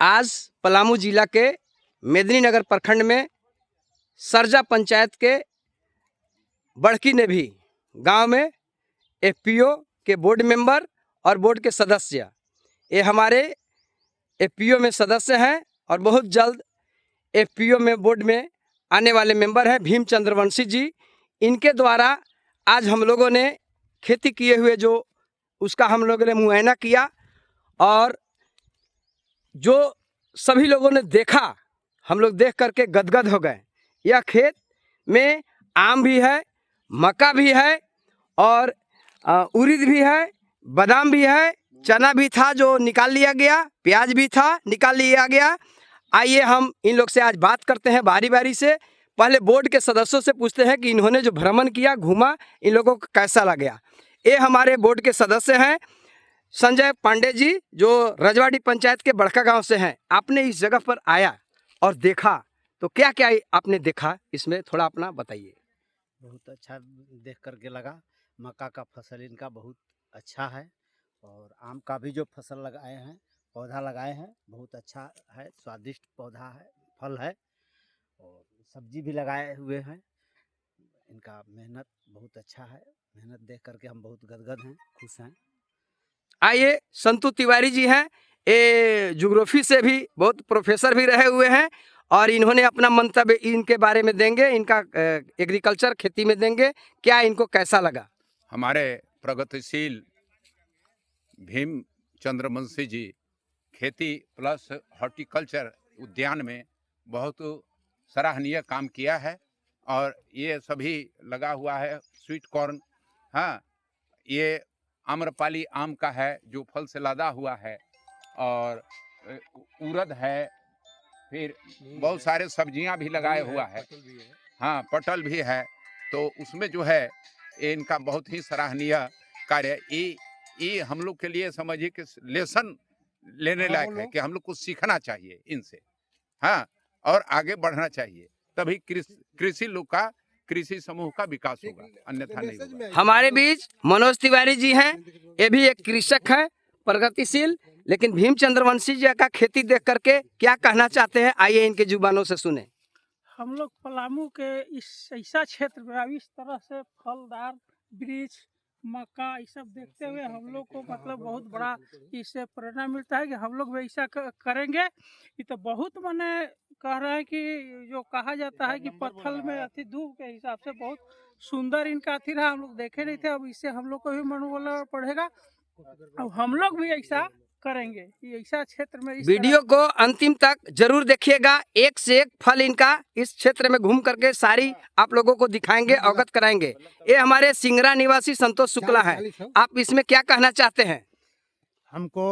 आज पलामू जिला के मेदिनीनगर प्रखंड में सरजा पंचायत के बड़की ने भी गांव में एफपीओ के बोर्ड मेंबर और बोर्ड के सदस्य, ये हमारे एफपीओ में सदस्य हैं और बहुत जल्द एफपीओ में बोर्ड में आने वाले मेंबर हैं भीम चंद्रवंशी जी। इनके द्वारा आज हम लोगों ने खेती किए हुए जो उसका हम लोगों ने मुआयना किया और जो सभी लोगों ने देखा, हम लोग देख करके गदगद हो गए। यह खेत में आम भी है, मक्का भी है और उड़द भी है, बादाम भी है, चना भी था जो निकाल लिया गया, प्याज भी था निकाल लिया गया। आइए हम इन लोग से आज बात करते हैं बारी बारी से। पहले बोर्ड के सदस्यों से पूछते हैं कि इन्होंने जो भ्रमण किया, घूमा, इन लोगों को कैसा लगा। ये हमारे बोर्ड के सदस्य हैं संजय पांडे जी, जो रजवाड़ी पंचायत के बड़का गांव से हैं। आपने इस जगह पर आया और देखा तो क्या क्या आपने देखा, इसमें थोड़ा अपना बताइए। बहुत अच्छा देख करके लगा। मक्का का फसल इनका बहुत अच्छा है और आम का भी जो फसल लगाए हैं, पौधा लगाए हैं, बहुत अच्छा है, स्वादिष्ट पौधा है, फल है और सब्जी भी लगाए हुए हैं। इनका मेहनत बहुत अच्छा है। मेहनत देख करके हम बहुत गदगद हैं, खुश हैं। आइए संतु तिवारी जी हैं, ये ज्योग्राफी से भी बहुत प्रोफेसर भी रहे हुए हैं और इन्होंने अपना मंतव्य इनके बारे में देंगे, इनका एग्रीकल्चर खेती में देंगे, क्या इनको कैसा लगा। हमारे प्रगतिशील भीम चंद्रवंशी जी खेती प्लस हॉर्टिकल्चर उद्यान में बहुत सराहनीय काम किया है और ये सभी लगा हुआ है स्वीट कॉर्न। हाँ, ये आम्रपाली आम का है जो फल से लदा हुआ है और उड़द है, फिर बहुत सारे सब्जियां भी लगाए हुआ है। हाँ, पटल भी है। तो उसमें जो है इनका बहुत ही सराहनीय कार्य। ये हम लोग के लिए समझिए कि लेसन लेने लायक है कि हम लोग को सीखना चाहिए इनसे। हाँ, और आगे बढ़ना चाहिए, तभी कृषि लोग का, कृषि समूह का विकास होगा, अन्यथा नहीं होगा। हमारे बीच मनोज तिवारी जी हैं, ये भी एक कृषक है प्रगतिशील, लेकिन भीम चंद्रवंशी जी का खेती देख करके क्या कहना चाहते हैं, आइए इनके जुबानों से सुने। हम लोग पलामू के इस ऐसा क्षेत्र में अब इस तरह से फलदार वृक्ष, मक्का ये सब देखते हुए हम लोग को मतलब बहुत बड़ा इससे प्रेरणा मिलता है कि हम लोग भी ऐसा करेंगे। ये तो बहुत मैंने कह रहे हैं कि जो कहा जाता है कि पत्थल में अति धूप के हिसाब से बहुत सुंदर इनका अति रहा, हम लोग देखे नहीं थे। अब इससे हम लोग को भी मनोबल बढ़ेगा, अब हम लोग भी ऐसा करेंगे। ये ऐसा क्षेत्र में वीडियो को अंतिम तक जरूर देखिएगा, एक से एक फल इनका इस क्षेत्र में घूम करके सारी आप लोगों को दिखाएंगे, अवगत कराएंगे। ये हमारे सिंगरा निवासी संतोष शुक्ला है, आप इसमें क्या कहना चाहते हैं। हमको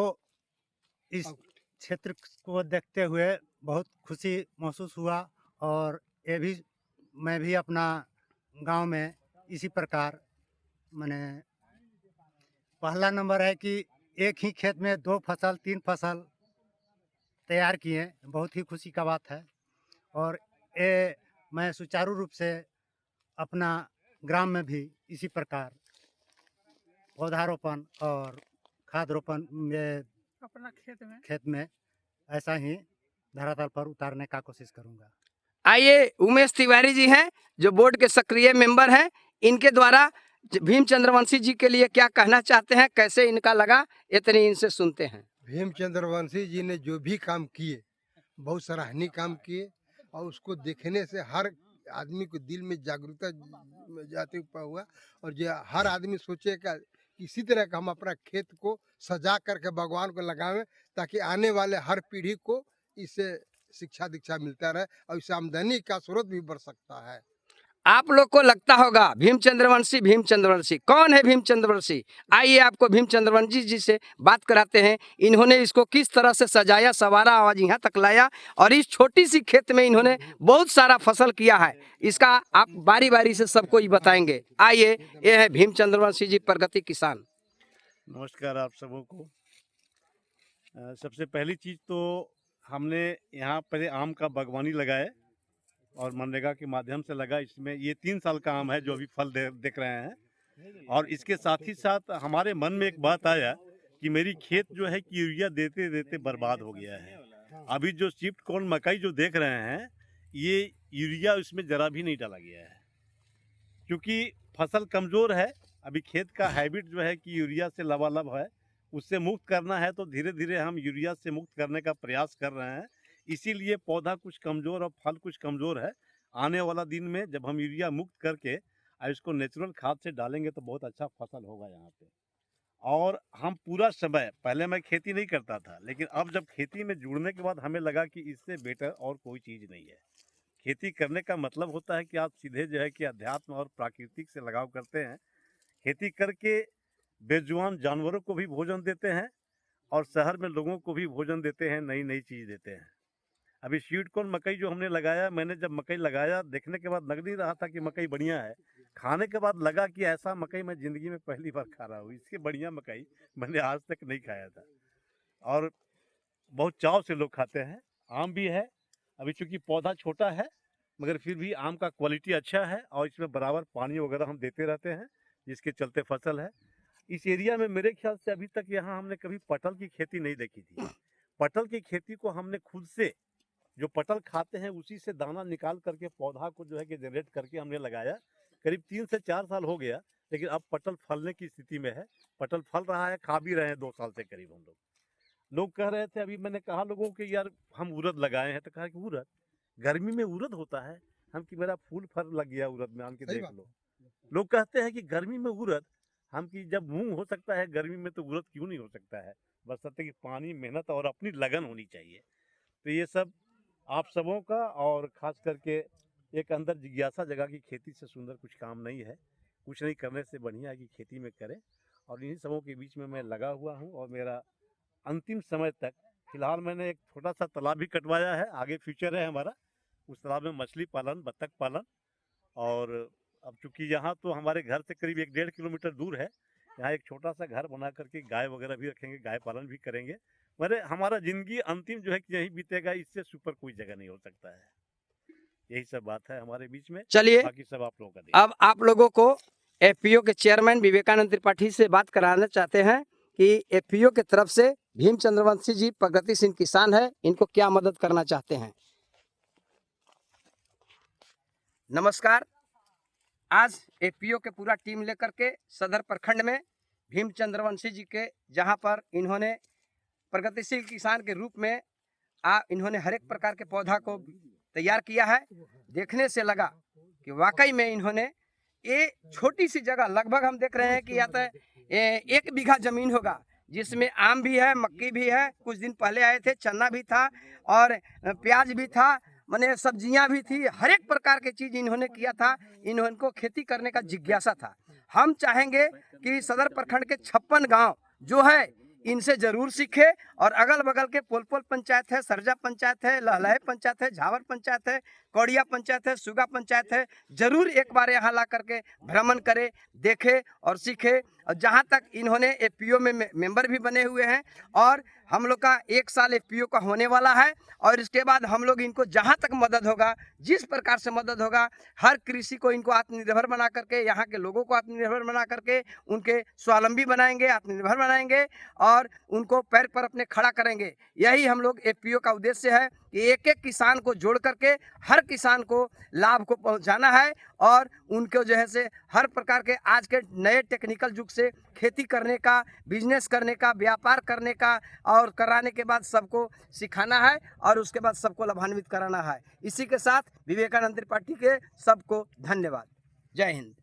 इस क्षेत्र को देखते हुए बहुत खुशी महसूस हुआ और ये भी मैं भी अपना गांव में इसी प्रकार मैंने पहला नंबर है कि एक ही खेत में 2 फसल 3 फसल तैयार किए, बहुत ही खुशी का बात है। और ये मैं सुचारू रूप से अपना ग्राम में भी इसी प्रकार पौधारोपण और खाद रोपण में अपना खेत में ऐसा ही धरातल पर उतारने का कोशिश करूंगा। आइए उमेश तिवारी जी हैं, जो बोर्ड के सक्रिय मेंबर हैं, इनके द्वारा भीम चंद्रवंशी जी के लिए क्या कहना चाहते हैं, कैसे इनका लगा, इतनी इनसे सुनते हैं। भीम चंद्रवंशी जी ने जो भी काम किए, बहुत सराहनीय काम किए और उसको देखने से हर आदमी को दिल में जागरूकता जाते हुआ और जो हर आदमी सोचेगा इसी तरह का हम अपना खेत को सजा करके भगवान को लगावें, ताकि आने वाले हर पीढ़ी को इससे शिक्षा दीक्षा मिलता रहे और इससे आमदनी का स्रोत भी बढ़ सकता है। आप लोग को लगता होगा भीम चंद्रवंशी कौन है। भीम चंद्रवंशी, आइए आपको भीम चंद्रवंशी जी से बात कराते हैं। इन्होंने इसको किस तरह से सजाया सवारा, आवाज यहाँ तक लाया और इस छोटी सी खेत में इन्होंने बहुत सारा फसल किया है। इसका आप बारी बारी से सबको ही बताएंगे। आइए, ये है भीम चंद्रवंशी जी, प्रगति किसान। नमस्कार आप सबों को। सबसे पहली चीज़ तो हमने यहाँ पहले आम का बागवानी लगाया और मनरेगा के माध्यम से लगा। इसमें ये 3 साल का आम है जो अभी फल देख रहे हैं। और इसके साथ ही साथ हमारे मन में एक बात आया कि मेरी खेत जो है कि यूरिया देते देते बर्बाद हो गया है। अभी जो स्वीट कॉर्न मकई जो देख रहे हैं, ये यूरिया इसमें ज़रा भी नहीं डाला गया है, क्योंकि फसल कमज़ोर है। अभी खेत का हैबिट जो है कि यूरिया से लबालब है, उससे मुक्त करना है, तो धीरे धीरे हम यूरिया से मुक्त करने का प्रयास कर रहे हैं। इसीलिए पौधा कुछ कमज़ोर और फल कुछ कमज़ोर है। आने वाला दिन में जब हम यूरिया मुक्त करके और इसको नेचुरल खाद से डालेंगे तो बहुत अच्छा फसल होगा यहाँ पे। और हम पूरा समय, पहले मैं खेती नहीं करता था, लेकिन अब जब खेती में जुड़ने के बाद हमें लगा कि इससे बेटर और कोई चीज़ नहीं है। खेती करने का मतलब होता है कि आप सीधे जो है कि अध्यात्म और प्राकृतिक से लगाव करते हैं। खेती करके बेजुबान जानवरों को भी भोजन देते हैं और शहर में लोगों को भी भोजन देते हैं, नई नई चीज़ देते हैं। अभी स्वीट कॉर्न मकई जो हमने लगाया, मैंने जब मकई लगाया देखने के बाद लग नहीं रहा था कि मकई बढ़िया है। खाने के बाद लगा कि ऐसा मकई मैं ज़िंदगी में पहली बार खा रहा हूँ। इससे बढ़िया मकई मैंने आज तक नहीं खाया था और बहुत चाव से लोग खाते हैं। आम भी है, अभी चूँकि पौधा छोटा है मगर फिर भी आम का क्वालिटी अच्छा है और इसमें बराबर पानी वगैरह हम देते रहते हैं, जिसके चलते फसल है। इस एरिया में मेरे ख्याल से अभी तक यहाँ हमने कभी पटल की खेती नहीं देखी थी। पटल की खेती को हमने खुद से, जो पटल खाते हैं उसी से दाना निकाल करके पौधा को जो है कि जनरेट करके हमने लगाया। करीब 3 से 4 साल हो गया, लेकिन अब पटल फलने की स्थिति में है। पटल फल रहा है, खा भी रहे हैं 2 साल से करीब हम लोग कह रहे थे, अभी मैंने कहा लोगों को यार हम उड़द लगाए हैं, तो कहा कि उड़द गर्मी में उड़द होता है। हम कि मेरा फूल फल लग गया उड़द में, आन के देख लो। लोग कहते हैं कि गर्मी में उड़द, हम कि जब मूंग हो सकता है गर्मी में तो उड़द क्यों नहीं हो सकता है। बशर्ते कि पानी, मेहनत और अपनी लगन होनी चाहिए। तो ये सब आप सबों का और ख़ास करके एक अंदर जिज्ञासा जगह की खेती से सुंदर कुछ काम नहीं है। कुछ नहीं करने से बढ़िया है कि खेती में करें, और इन्हीं सबों के बीच में मैं लगा हुआ हूँ। और मेरा अंतिम समय तक, फिलहाल मैंने एक छोटा सा तालाब भी कटवाया है, आगे फ्यूचर है हमारा। उस तालाब में मछली पालन, बत्तख पालन, और अब चूँकि यहाँ तो हमारे घर से करीब 1-1.5 किलोमीटर दूर है, यहाँ एक छोटा सा घर बना करके गाय वगैरह भी रखेंगे, गाय पालन भी करेंगे। मेरे हमारा ज़िंदगी अंतिम जो है कि यहीं बीतेगा, इससे सुपर कोई जगह नहीं हो सकता है। यही सब बात है हमारे बीच में। चलिए, बाकी सब आप लोगों का अब आप लोगों को एफपीओ के चेयरमैन विवेकानंद त्रिपाठी से बात कराना चाहते हैं कि एफपीओ की तरफ से भीम चंद्रवंशी जी प्रगतिशील किसान है, इनको क्या मदद करना चाहते हैं। नमस्कार, आज एफपीओ के पूरा टीम लेकर के सदर प्रखंड में भीम चंद्रवंशी जी के, जहां पर इन्होंने प्रगतिशील किसान के रूप में इन्होंने हर एक प्रकार के पौधा को तैयार किया है। देखने से लगा कि वाकई में इन्होंने ये छोटी सी जगह, लगभग हम देख रहे हैं कि या तो 1 बीघा जमीन होगा, जिसमें आम भी है, मक्की भी है, कुछ दिन पहले आए थे चना भी था और प्याज भी था, माने सब्जियां भी थी, हर एक प्रकार की चीज़ इन्होंने किया था। इनको खेती करने का जिज्ञासा था। हम चाहेंगे कि सदर प्रखंड के 56 गांव जो है इनसे जरूर सीखे, और अगल बगल के पोलपोल पंचायत है, सरजा पंचायत है, लहलहे पंचायत है, झावर पंचायत है, कौड़िया पंचायत है, सुगा पंचायत है, जरूर एक बार यहाँ ला करके भ्रमण करे, देखे और सीखे। और जहाँ तक इन्होंने एफपीओ में मेंबर भी बने हुए हैं, और हम लोग का 1 साल एफपीओ का होने वाला है, और इसके बाद हम लोग इनको जहाँ तक मदद होगा, जिस प्रकार से मदद होगा, हर कृषि को इनको आत्मनिर्भर बना करके, यहाँ के लोगों को आत्मनिर्भर बना करके उनके स्वावलंबी बनाएंगे, आत्मनिर्भर बनाएंगे और उनको पैर पर अपने खड़ा करेंगे। यही हम लोग एफपीओ का उद्देश्य है कि एक एक किसान को जोड़ करके हर किसान को लाभ को पहुंचाना है, और उनको जो है से हर प्रकार के आज के नए टेक्निकल युग से खेती करने का, बिजनेस करने का, व्यापार करने का, और कराने के बाद सबको सिखाना है और उसके बाद सबको लाभान्वित कराना है। इसी के साथ विवेकानंद त्रिपाठी के सबको धन्यवाद। जय हिंद।